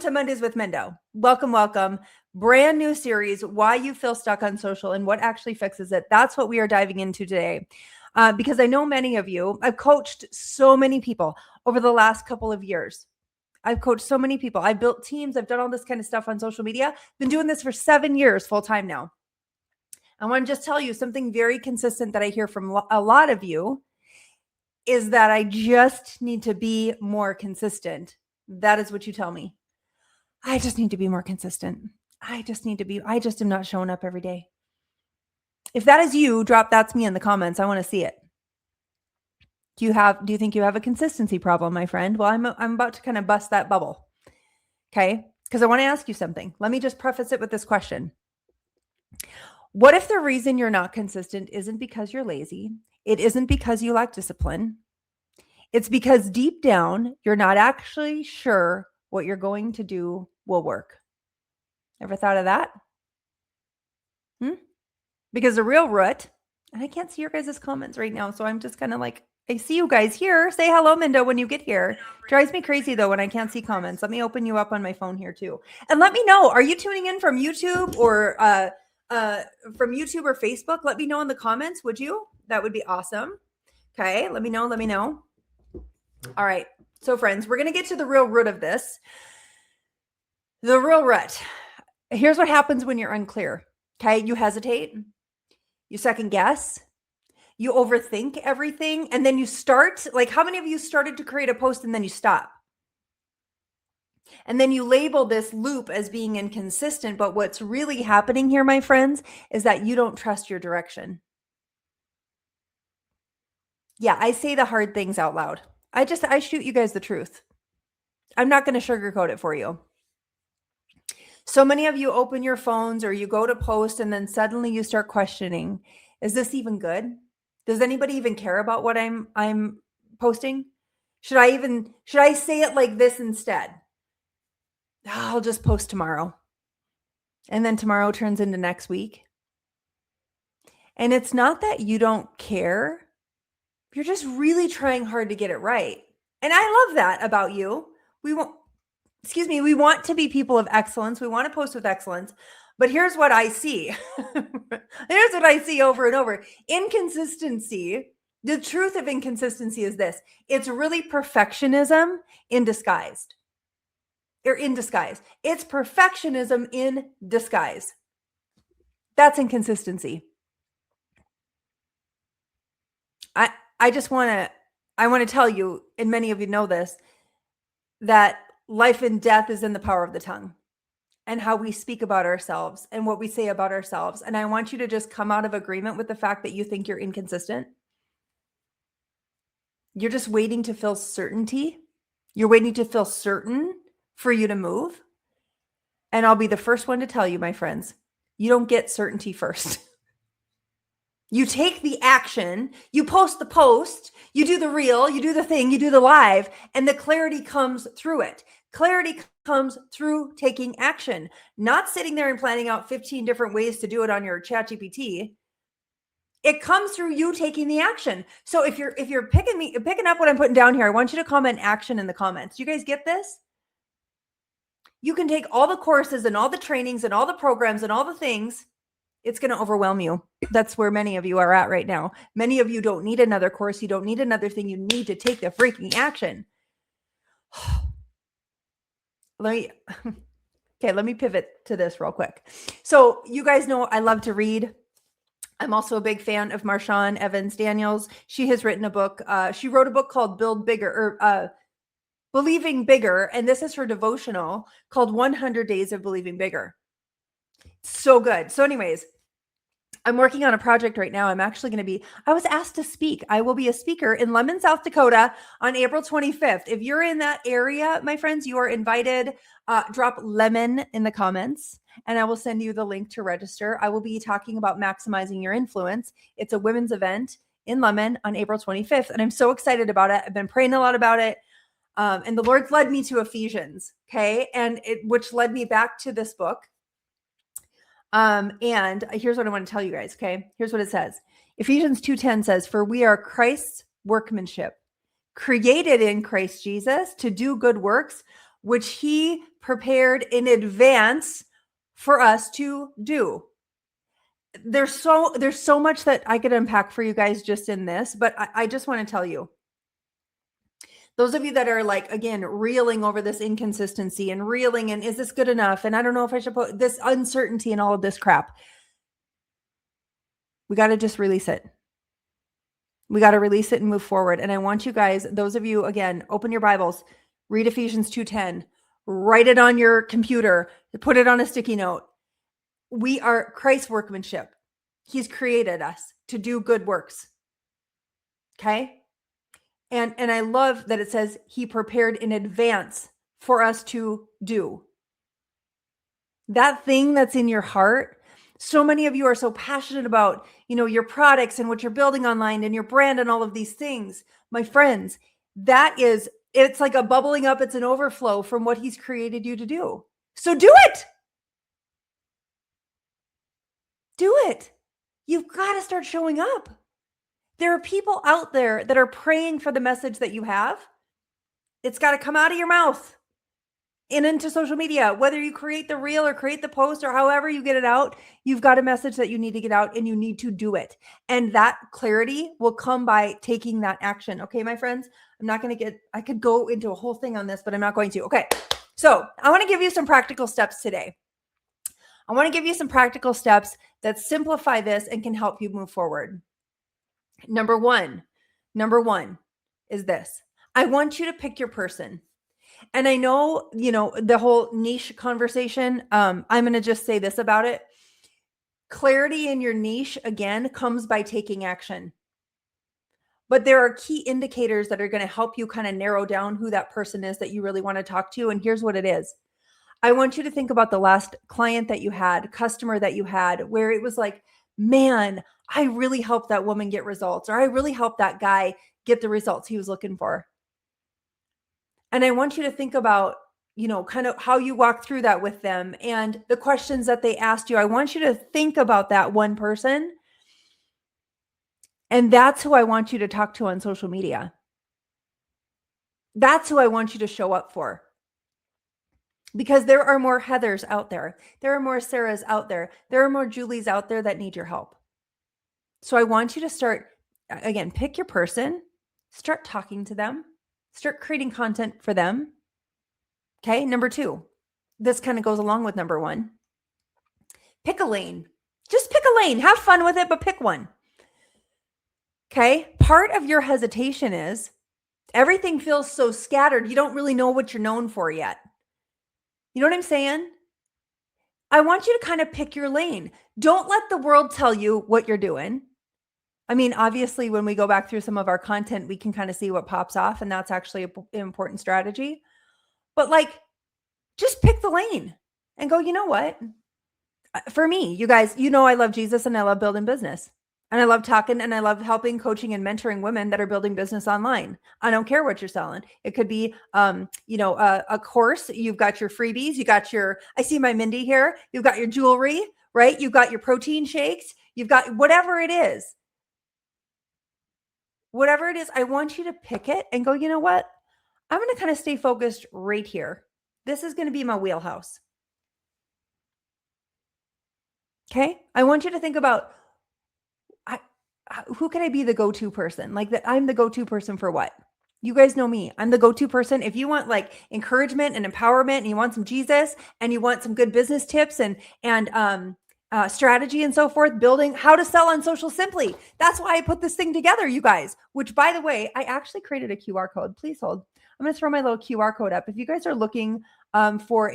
To Mondays with Mendo. Welcome, welcome. Brand new series, Why You Feel Stuck on Social and What Actually Fixes It. That's what we are diving into today. Because I know many of you, I've coached so many people over the last couple of years. I've coached so many people. I've built teams. I've done all this kind of stuff on social media. Been doing this for 7 years full time now. I want to just tell you something very consistent that I hear from a lot of you is that I just need to be more consistent. That is what you tell me. I just need to be more consistent. I just am not showing up every day. If that is you, drop that's me in the comments. I want to see it. Do you think you have a consistency problem, my friend? Well, I'm about to kind of bust that bubble. Okay? Because I want to ask you something. Let me just preface it with this question. What if the reason you're not consistent isn't because you're lazy? It isn't because you lack discipline. It's because deep down, you're not actually sure what you're going to do will work. Ever thought of that? Because the real root, and I can't see your guys' comments right now, so I'm just kind of like, I see you guys here. Say hello, Minda, when you get here. Drives me crazy, though, when I can't see comments. Let me open you up on my phone here, too. And let me know, are you tuning in from YouTube or Facebook? Let me know in the comments, would you? That would be awesome. Okay, let me know. All right, so friends, we're going to get to the real root of this. The real root. Here's what happens when you're unclear. Okay, you hesitate, you second guess, you overthink everything, and then you start, like how many of you started to create a post and then you stop? And then you label this loop as being inconsistent, but what's really happening here, my friends, is that you don't trust your direction. Yeah, I say the hard things out loud. I shoot you guys the truth. I'm not going to sugarcoat it for you. So many of you open your phones or you go to post and then suddenly you start questioning, is this even good? Does anybody even care about what I'm posting? Should I say it like this instead? I'll just post tomorrow. And then tomorrow turns into next week. And it's not that you don't care. You're just really trying hard to get it right. And I love that about you. We want to be people of excellence. We want to post with excellence. But here's what I see. Here's what I see over and over. Inconsistency. The truth of inconsistency is this. It's really perfectionism in disguise. It's perfectionism in disguise. That's inconsistency. I want to tell you, and many of you know this, that life and death is in the power of the tongue and how we speak about ourselves and what we say about ourselves. And I want you to just come out of agreement with the fact that you think you're inconsistent. You're just waiting to feel certainty. You're waiting to feel certain for you to move. And I'll be the first one to tell you, my friends, you don't get certainty first. You take the action, you post the post, you do the reel, you do the thing, you do the live, and the clarity comes through it. Clarity comes through taking action, not sitting there and planning out 15 different ways to do it on your ChatGPT. It comes through you taking the action. So if you're picking up what I'm putting down here, I want you to comment action in the comments. Do you guys get this? You can take all the courses and all the trainings and all the programs and all the things. It's going to overwhelm you. That's where many of you are at right now. Many of you don't need another course. You don't need another thing. You need to take the freaking action. Let me pivot to this real quick. So you guys know I love to read. I'm also a big fan of Marshawn Evans Daniels. She has written a book. She wrote a book called Build Bigger or Believing Bigger. And this is her devotional called 100 Days of Believing Bigger. So good. So anyways, I'm working on a project right now. I was asked to speak. I will be a speaker in Lemon, South Dakota on April 25th. If you're in that area, my friends, you are invited. Drop Lemon in the comments and I will send you the link to register. I will be talking about maximizing your influence. It's a women's event in Lemon on April 25th. And I'm so excited about it. I've been praying a lot about it. And the Lord's led me to Ephesians. Okay. Which led me back to this book. And here's what I want to tell you guys. Okay. Here's what it says. Ephesians 2:10 says, for we are Christ's workmanship, created in Christ Jesus to do good works, which he prepared in advance for us to do. There's so much that I could unpack for you guys just in this, but I just want to tell you, those of you that are like, again, reeling over this inconsistency and reeling and is this good enough? And I don't know if I should put this uncertainty and all of this crap. We got to just release it. We got to release it and move forward. And I want you guys, those of you, again, open your Bibles, read Ephesians 2:10, write it on your computer, put it on a sticky note. We are Christ's workmanship. He's created us to do good works. Okay? And I love that it says he prepared in advance for us to do. That thing that's in your heart. So many of you are so passionate about, your products and what you're building online and your brand and all of these things. My friends, it's like a bubbling up. It's an overflow from what he's created you to do. So do it. Do it. You've got to start showing up. There are people out there that are praying for the message that you have. It's got to come out of your mouth and into social media, whether you create the reel or create the post or however you get it out, you've got a message that you need to get out and you need to do it. And that clarity will come by taking that action. Okay, my friends, I could go into a whole thing on this, but I'm not going to. Okay, so I want to give you some practical steps today. I want to give you some practical steps that simplify this and can help you move forward. Number one is this. I want you to pick your person. And I know, the whole niche conversation, I'm going to just say this about it. Clarity in your niche, again, comes by taking action. But there are key indicators that are going to help you kind of narrow down who that person is that you really want to talk to. And here's what it is. I want you to think about the last client that you had, customer that you had, where it was like, man, I really helped that woman get results, or I really helped that guy get the results he was looking for. And I want you to think about, kind of how you walk through that with them and the questions that they asked you. I want you to think about that one person. And that's who I want you to talk to on social media. That's who I want you to show up for. Because there are more Heathers out there. There are more Sarahs out there. There are more Julies out there that need your help. So I want you to start, again, pick your person, start talking to them, start creating content for them. Okay, number 2, this kind of goes along with number 1. Pick a lane. Just pick a lane. Have fun with it, but pick one. Okay, part of your hesitation is everything feels so scattered. You don't really know what you're known for yet. You know what I'm saying? I want you to kind of pick your lane. Don't let the world tell you what you're doing. I mean, obviously, when we go back through some of our content, we can kind of see what pops off, and that's actually an important strategy. But just pick the lane and go, you know what? For me, you guys, I love Jesus and I love building business. And I love talking and I love helping, coaching, and mentoring women that are building business online. I don't care what you're selling. It could be, a course. You've got your freebies. You got I see my Mindy here. You've got your jewelry, right? You've got your protein shakes. You've got whatever it is. Whatever it is, I want you to pick it and go, you know what? I'm going to kind of stay focused right here. This is going to be my wheelhouse. Okay? I want you to think about, who can I be the go-to person? I'm the go-to person for what? You guys know me. I'm the go-to person. If you want encouragement and empowerment and you want some Jesus and you want some good business tips and strategy and so forth, building how to sell on social simply. That's why I put this thing together, you guys, which by the way, I actually created a QR code. Please hold. I'm going to throw my little QR code up. If you guys are looking for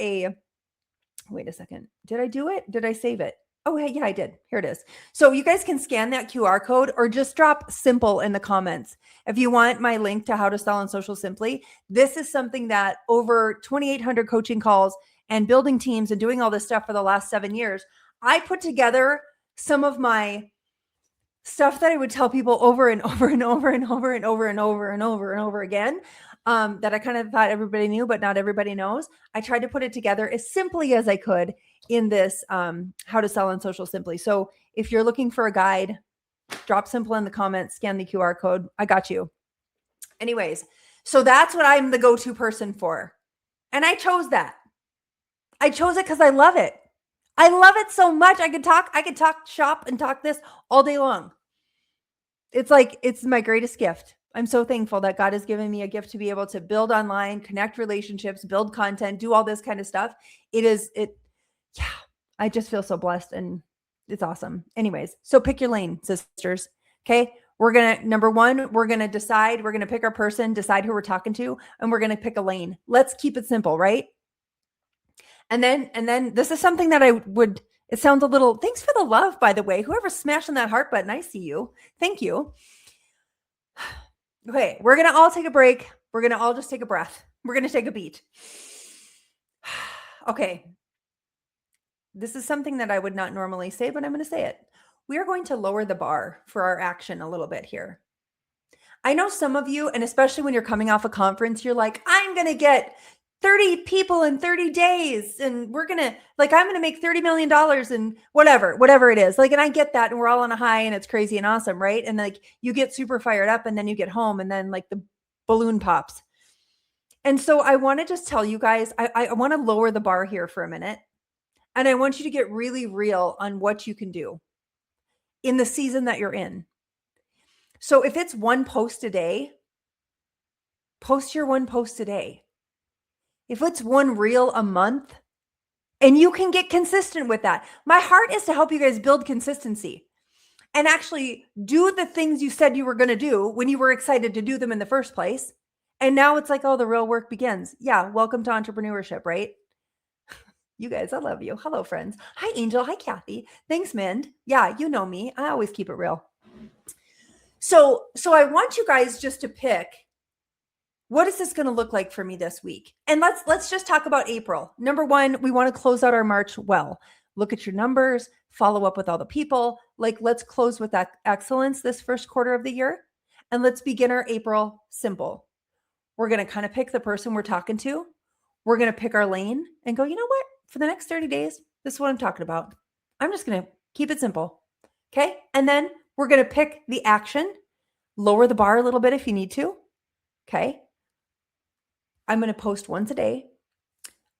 wait a second. Did I do it? Did I save it? Oh, yeah, I did. Here it is. So you guys can scan that QR code or just drop simple in the comments. If you want my link to how to sell on social simply, this is something that over 2,800 coaching calls and building teams and doing all this stuff for the last 7 years, I put together some of my stuff that I would tell people over and over and over and over and over and over and over and over again, that I kind of thought everybody knew, but not everybody knows. I tried to put it together as simply as I could in this how to sell on social simply. So if you're looking for a guide, drop simple in the comments, scan the QR code. I got you. Anyways, so that's what I'm the go-to person for. And I chose that. I chose it because I love it. I love it so much. I could talk shop and talk this all day long. It's like, it's my greatest gift. I'm so thankful that God has given me a gift to be able to build online, connect relationships, build content, do all this kind of stuff. Yeah, I just feel so blessed and it's awesome. Anyways, so pick your lane, sisters. Okay. Number one, we're going to decide, we're going to pick our person, decide who we're talking to, and we're going to pick a lane. Let's keep it simple, right? And then this is something that it sounds a little, thanks for the love, by the way. Whoever's smashing that heart button, I see you. Thank you. Okay, we're going to all take a break. We're going to all just take a breath. We're going to take a beat. Okay. This is something that I would not normally say, but I'm going to say it. We are going to lower the bar for our action a little bit here. I know some of you, and especially when you're coming off a conference, you're like, I'm going to get 30 people in 30 days. And I'm going to make $30 million and whatever it is. Like, and I get that. And we're all on a high and it's crazy and awesome. Right. And like, you get super fired up and then you get home and then like the balloon pops. And so I want to just tell you guys, I want to lower the bar here for a minute. And I want you to get really real on what you can do in the season that you're in. So if it's one post a day, post your one post a day. If it's one reel a month, and you can get consistent with that. My heart is to help you guys build consistency and actually do the things you said you were going to do when you were excited to do them in the first place. And now it's like, oh, the real work begins. Yeah. Welcome to entrepreneurship, right? You guys, I love you. Hello, friends. Hi, Angel. Hi, Kathy. Thanks, Mind. Yeah, you know me. I always keep it real. So I want you guys just to pick, what is this going to look like for me this week? And let's just talk about April. Number one, we want to close out our March well. Look at your numbers, follow up with all the people. Like, let's close with that excellence this first quarter of the year. And let's begin our April simple. We're going to kind of pick the person we're talking to. We're going to pick our lane and go, you know what? For the next 30 days, this is what I'm talking about. I'm just going to keep it simple. Okay. And then we're going to pick the action, lower the bar a little bit if you need to. Okay. I'm going to post once a day.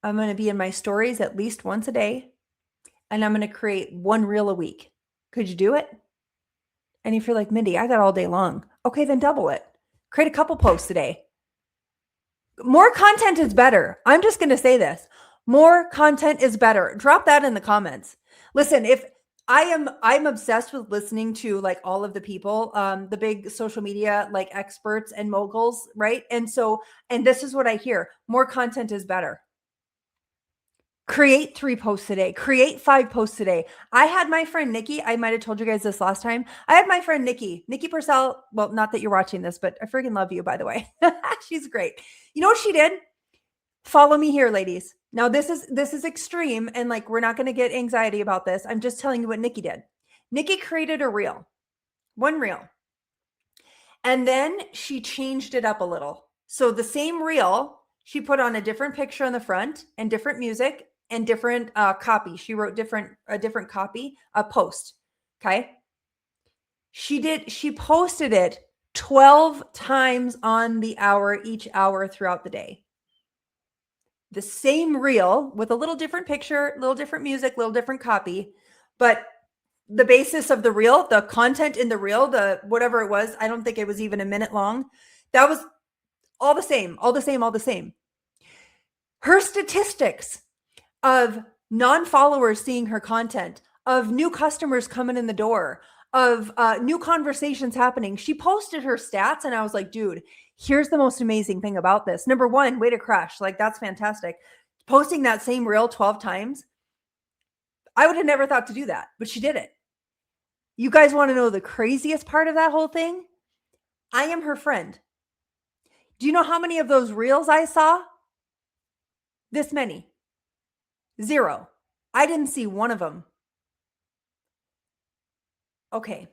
I'm going to be in my stories at least once a day. And I'm going to create one reel a week. Could you do it? And if you're like, Mindy, I got all day long. Okay, then double it. Create a couple posts a day. More content is better. I'm just going to say this. More content is better. Drop that in the comments. Listen, if I'm obsessed with listening to like all of the people, the big social media, like experts and moguls, right? And this is what I hear. More content is better. Create 3 posts a day. Create 5 posts a day. I had my friend Nikki. I might have told you guys this last time. I had my friend Nikki Purcell. Well, not that you're watching this, but I freaking love you, by the way. She's great. You know what she did? Follow me here, ladies. Now this is extreme. And like, we're not going to get anxiety about this. I'm just telling you what Nikki did. Nikki created a reel, one reel. And then she changed it up a little. So the same reel, she put on a different picture on the front and different music and different copy. She wrote a different copy, a post. Okay. She posted it 12 times on the hour, each hour throughout the day. The same reel with a little different picture, little different music, little different copy, but the basis of the reel, the content in the reel, the whatever it was, I don't think it was even a minute long. That was all the same. Her statistics of non-followers seeing her content, of new customers coming in the door, of new conversations happening. She posted her stats and I was like, dude, here's the most amazing thing about this. Number one, way to crush. Like, that's fantastic. Posting that same reel 12 times. I would have never thought to do that, but she did it. You guys want to know the craziest part of that whole thing? I am her friend. Do you know how many of those reels I saw? This many. 0. I didn't see one of them. Okay.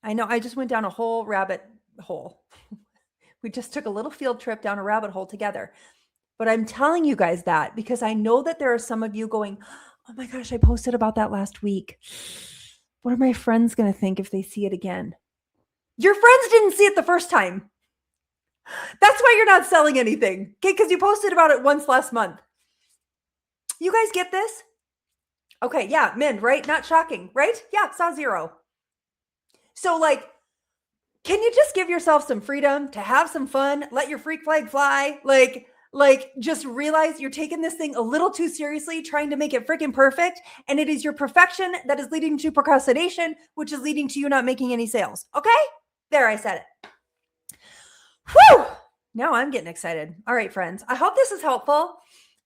I know I just went down a whole rabbit hole. We just took a little field trip down a rabbit hole together. But I'm telling you guys that because I know that there are some of you going, oh my gosh, I posted about that last week. What are my friends going to think if they see it again? Your friends didn't see it the first time. That's why you're not selling anything. Okay, because you posted about it once last month. You guys get this? Okay, yeah, Min, right? Not shocking, right? Yeah, saw 0. So like, can you just give yourself some freedom to have some fun, let your freak flag fly? Like just realize you're taking this thing a little too seriously, trying to make it freaking perfect. And it is your perfection that is leading to procrastination, which is leading to you not making any sales. Okay? There, I said it. Whew! Now I'm getting excited. All right, friends. I hope this is helpful.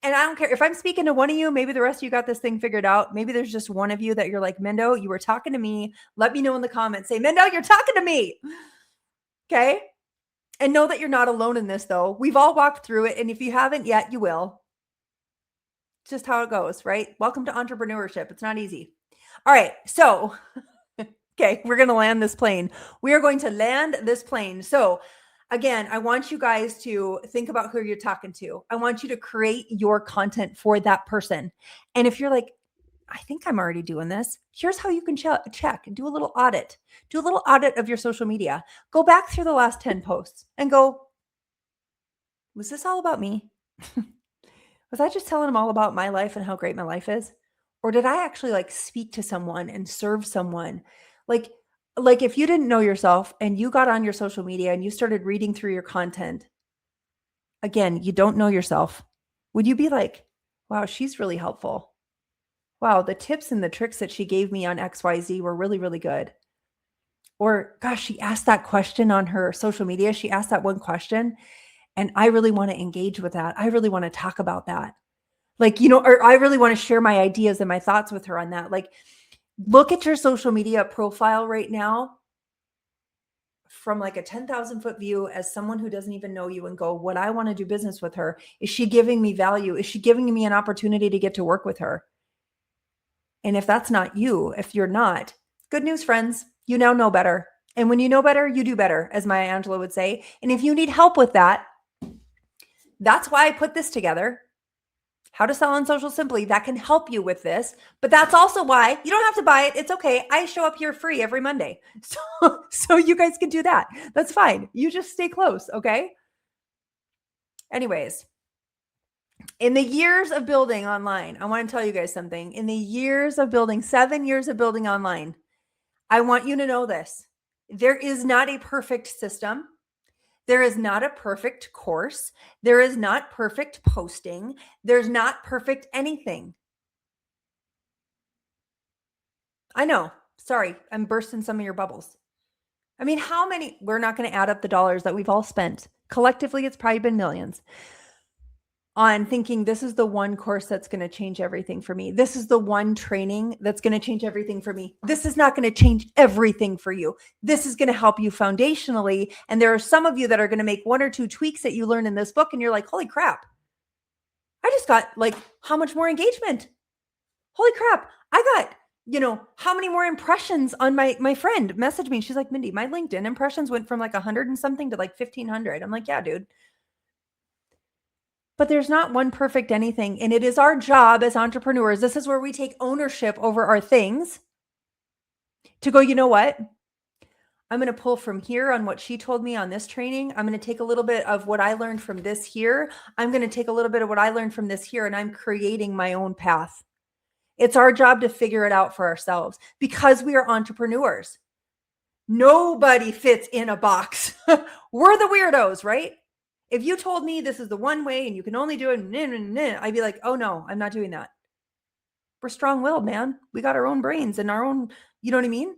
And I don't care if I'm speaking to one of you, maybe the rest of you got this thing figured out. Maybe there's just one of you that you're like, Mendo, you were talking to me. Let me know in the comments. Say, Mendo, you're talking to me. Okay? And know that you're not alone in this, though. We've all walked through it. And if you haven't yet, you will. It's just how it goes, right? Welcome to entrepreneurship. It's not easy. All right. So, okay, we're going to land this plane. We are going to land this plane. So, again, I want you guys to think about who you're talking to. I want you to create your content for that person. And if you're like, I think I'm already doing this, here's how you can check, do a little audit. Do a little audit of your social media. Go back through the last 10 posts and go, was this all about me? Was I just telling them all about my life and how great my life is? Or did I actually like speak to someone and serve someone? Like if you didn't know yourself and you got on your social media and you started reading through your content, again, you don't know yourself. Would you be like, wow, she's really helpful. Wow, the tips and the tricks that she gave me on XYZ were really, really good. Or gosh, she asked that question on her social media. She asked that one question and I really want to engage with that. I really want to talk about that. Like, or I really want to share my ideas and my thoughts with her on that. Like, look at your social media profile right now from like a 10,000 foot view as someone who doesn't even know you and go, would I want to do business with her? Is she giving me value? Is she giving me an opportunity to get to work with her? And if that's not you, if you're not, good news, friends, you now know better. And when you know better, you do better, as Maya Angelou would say. And if you need help with that, that's why I put this together. How to Sell on Social Simply. That can help you with this. But that's also why you don't have to buy it. It's okay. I show up here free every Monday. So you guys can do that. That's fine. You just stay close. Okay. Anyways, in the years of building online, I want to tell you guys something. In the years of building, 7 years of building online, I want you to know this. There is not a perfect system. There is not a perfect course. There is not perfect posting. There's not perfect anything. I know. Sorry, I'm bursting some of your bubbles. I mean, how many? We're not going to add up the dollars that we've all spent. Collectively, it's probably been millions on thinking this is the one course that's going to change everything for me. This is the one training that's going to change everything for me. This is not going to change everything for you. This is going to help you foundationally. And there are some of you that are going to make 1 or 2 tweaks that you learn in this book. And you're like, holy crap. I just got like how much more engagement? Holy crap. I got, how many more impressions on my friend messaged me. She's like, Mindy, my LinkedIn impressions went from like 100 and something to like 1,500. I'm like, yeah, dude. But there's not one perfect anything. And it is our job as entrepreneurs. This is where we take ownership over our things to go, you know what? I'm going to pull from here on what she told me on this training. I'm going to take a little bit of what I learned from this here. I'm going to take a little bit of what I learned from this here, and I'm creating my own path. It's our job to figure it out for ourselves because we are entrepreneurs. Nobody fits in a box. We're the weirdos, right? If you told me this is the one way and you can only do it, I'd be like, oh no, I'm not doing that. We're strong-willed, man. We got our own brains and our own, you know what I mean?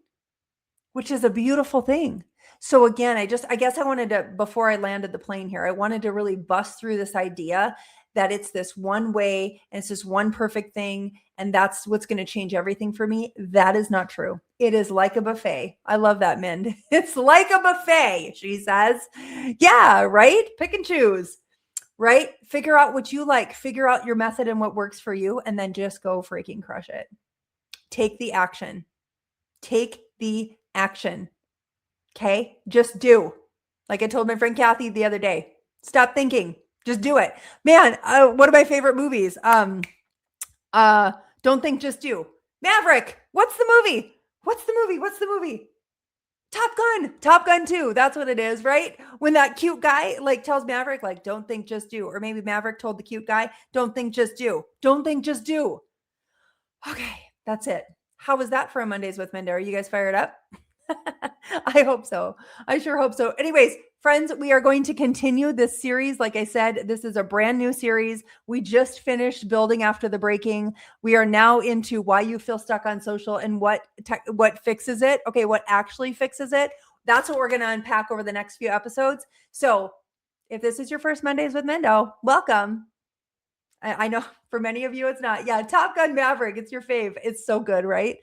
Which is a beautiful thing. So again, I guess I wanted to, before I landed the plane here, I wanted to really bust through this idea that it's this one way and it's this one perfect thing. And that's what's going to change everything for me. That is not true. It is like a buffet. I love that, Mind. It's like a buffet, she says. Yeah, right? Pick and choose, right? Figure out what you like, figure out your method and what works for you, and then just go freaking crush it. Take the action. Take the action. Okay? Just do. Like I told my friend Kathy the other day, stop thinking. Just do it. Man, one of my favorite movies. Don't Think, Just Do. Maverick. What's the movie? Top Gun 2. That's what it is, right? When that cute guy like tells Maverick, like, don't think, just do. Or maybe Maverick told the cute guy, don't think, just do. Don't think, just do. Okay, that's it. How was that for a Mondays with Minda? Are you guys fired up? I hope so. I sure hope so. Anyways, friends, we are going to continue this series. Like I said, this is a brand new series. We just finished building after the breaking. We are now into why you feel stuck on social and what fixes it. Okay, what actually fixes it. That's what we're going to unpack over the next few episodes. So if this is your first Mondays with Mendo, welcome. I know for many of you it's not. Yeah, Top Gun Maverick, it's your fave. It's so good, right?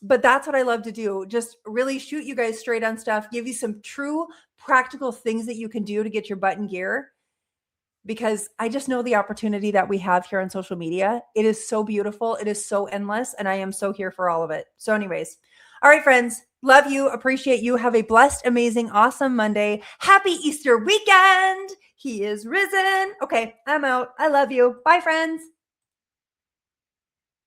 But that's what I love to do. Just really shoot you guys straight on stuff, give you some true practical things that you can do to get your butt in gear. Because I just know the opportunity that we have here on social media. It is so beautiful. It is so endless. And I am so here for all of it. So anyways, all right, friends, love you. Appreciate you. Have a blessed, amazing, awesome Monday. Happy Easter weekend. He is risen. Okay, I'm out. I love you. Bye, friends.